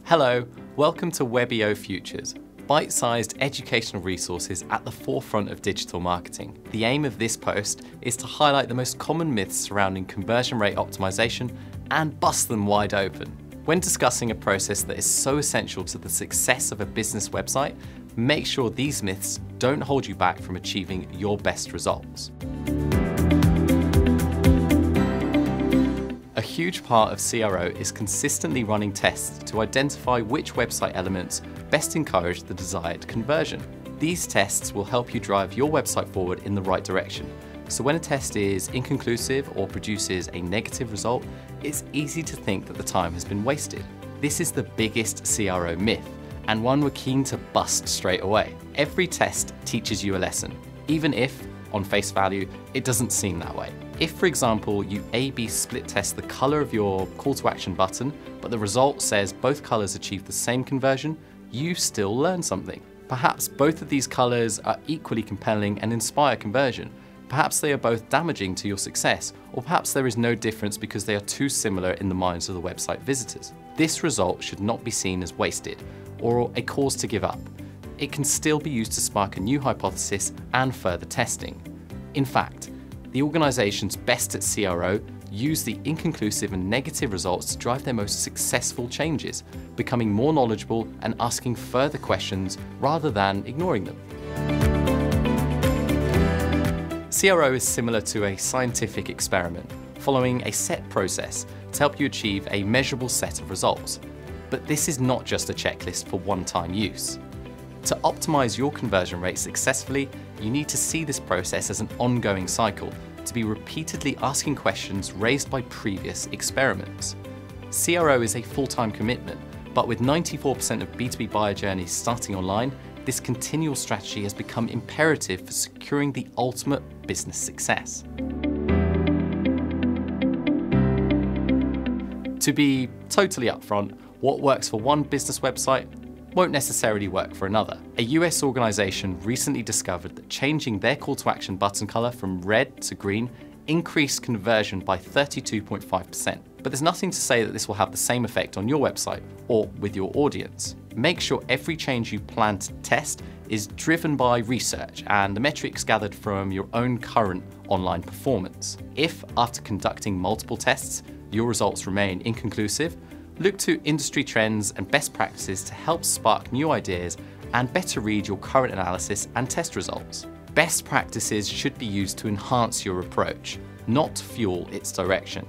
Hello, welcome to Webeo Futures, bite-sized educational resources at the forefront of digital marketing. The aim of this post is to highlight the most common myths surrounding conversion rate optimization and bust them wide open. When discussing a process that is so essential to the success of a business website, make sure these myths don't hold you back from achieving your best results. A huge part of CRO is consistently running tests to identify which website elements best encourage the desired conversion. These tests will help you drive your website forward in the right direction. So when a test is inconclusive or produces a negative result, it's easy to think that the time has been wasted. This is the biggest CRO myth, and one we're keen to bust straight away. Every test teaches you a lesson, even if, on face value, it doesn't seem that way. If, for example, you A/B split test the color of your call to action button, but the result says both colors achieve the same conversion, you still learn something. Perhaps both of these colors are equally compelling and inspire conversion. Perhaps they are both damaging to your success, or perhaps there is no difference because they are too similar in the minds of the website visitors. This result should not be seen as wasted, or a cause to give up. It can still be used to spark a new hypothesis and further testing. In fact, the organizations best at CRO use the inconclusive and negative results to drive their most successful changes, becoming more knowledgeable and asking further questions rather than ignoring them. CRO is similar to a scientific experiment, following a set process to help you achieve a measurable set of results. But this is not just a checklist for one-time use. To optimize your conversion rate successfully, you need to see this process as an ongoing cycle, to be repeatedly asking questions raised by previous experiments. CRO is a full-time commitment, but with 94% of B2B buyer journeys starting online, this continual strategy has become imperative for securing the ultimate business success. To be totally upfront, what works for one business website won't necessarily work for another. A US organization recently discovered that changing their call to action button color from red to green increased conversion by 32.5%. But there's nothing to say that this will have the same effect on your website or with your audience. Make sure every change you plan to test is driven by research and the metrics gathered from your own current online performance. If, after conducting multiple tests, your results remain inconclusive, look to industry trends and best practices to help spark new ideas and better read your current analysis and test results. Best practices should be used to enhance your approach, not fuel its direction.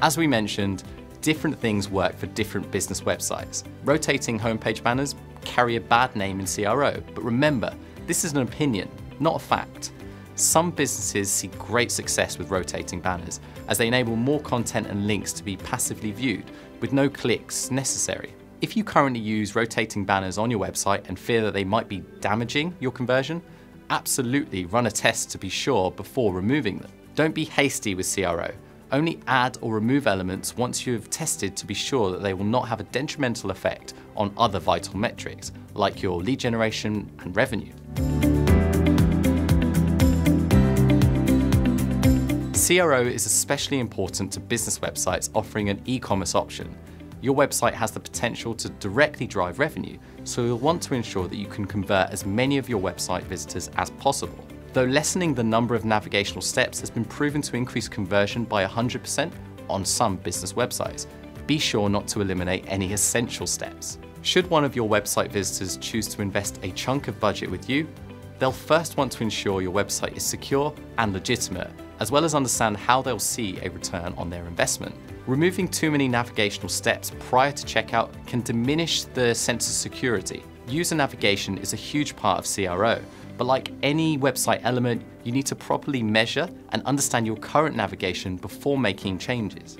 As we mentioned, different things work for different business websites. Rotating homepage banners carry a bad name in CRO, but remember, this is an opinion, not a fact. Some businesses see great success with rotating banners, as they enable more content and links to be passively viewed, with no clicks necessary. If you currently use rotating banners on your website and fear that they might be damaging your conversion, absolutely run a test to be sure before removing them. Don't be hasty with CRO. Only add or remove elements once you have tested to be sure that they will not have a detrimental effect on other vital metrics, like your lead generation and revenue. CRO is especially important to business websites offering an e-commerce option. Your website has the potential to directly drive revenue, so you'll want to ensure that you can convert as many of your website visitors as possible. Though lessening the number of navigational steps has been proven to increase conversion by 100% on some business websites, be sure not to eliminate any essential steps. Should one of your website visitors choose to invest a chunk of budget with you, they'll first want to ensure your website is secure and legitimate, as well as understand how they'll see a return on their investment. Removing too many navigational steps prior to checkout can diminish the sense of security. User navigation is a huge part of CRO, but like any website element, you need to properly measure and understand your current navigation before making changes.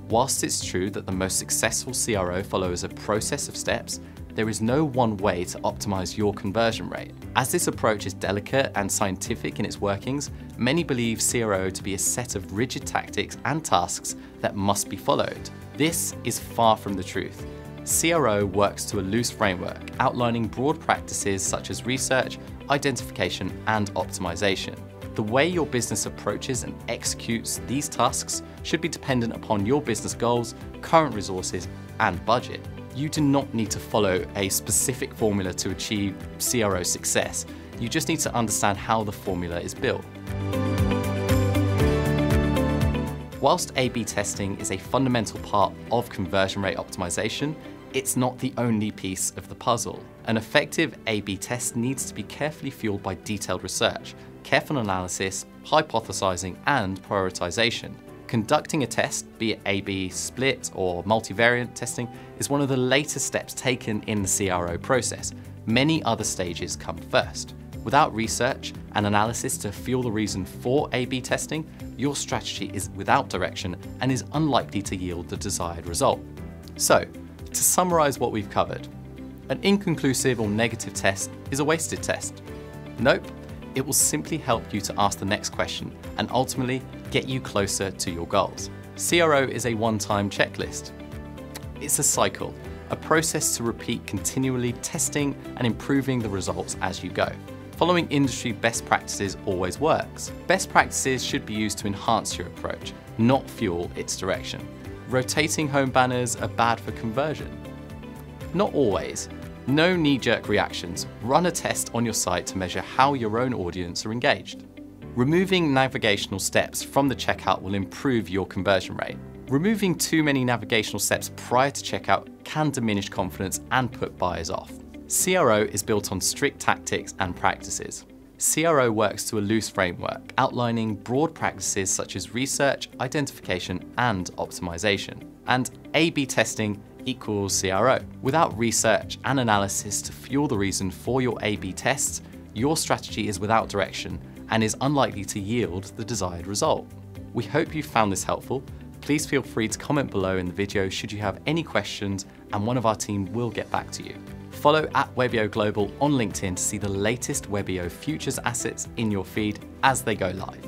Whilst it's true that the most successful CRO follows a process of steps, there is no one way to optimize your conversion rate. As this approach is delicate and scientific in its workings, many believe CRO to be a set of rigid tactics and tasks that must be followed. This is far from the truth. CRO works to a loose framework, outlining broad practices such as research, identification, and optimization. The way your business approaches and executes these tasks should be dependent upon your business goals, current resources, and budget. You do not need to follow a specific formula to achieve CRO success. You just need to understand how the formula is built. Whilst A/B testing is a fundamental part of conversion rate optimization, it's not the only piece of the puzzle. An effective A/B test needs to be carefully fueled by detailed research, careful analysis, hypothesizing, and prioritization. Conducting a test, be it A/B split or multivariate testing, is one of the later steps taken in the CRO process. Many other stages come first. Without research and analysis to fuel the reason for A/B testing, your strategy is without direction and is unlikely to yield the desired result. So, to summarize what we've covered, an inconclusive or negative test is a wasted test. Nope, it will simply help you to ask the next question and ultimately get you closer to your goals. CRO is a one-time checklist. It's a cycle, a process to repeat continually, testing and improving the results as you go. Following industry best practices always works. Best practices should be used to enhance your approach, not fuel its direction. Rotating home banners are bad for conversion. Not always. No knee-jerk reactions. Run a test on your site to measure how your own audience are engaged. Removing navigational steps from the checkout will improve your conversion rate. Removing too many navigational steps prior to checkout can diminish confidence and put buyers off. CRO is built on strict tactics and practices. CRO works to a loose framework, outlining broad practices such as research, identification, and optimization. And A/B testing equals CRO. Without research and analysis to fuel the reason for your A/B tests, your strategy is without direction and is unlikely to yield the desired result. We hope you found this helpful. Please feel free to comment below in the video should you have any questions, and one of our team will get back to you. Follow @Webeo Global on LinkedIn to see the latest Webeo Futures assets in your feed as they go live.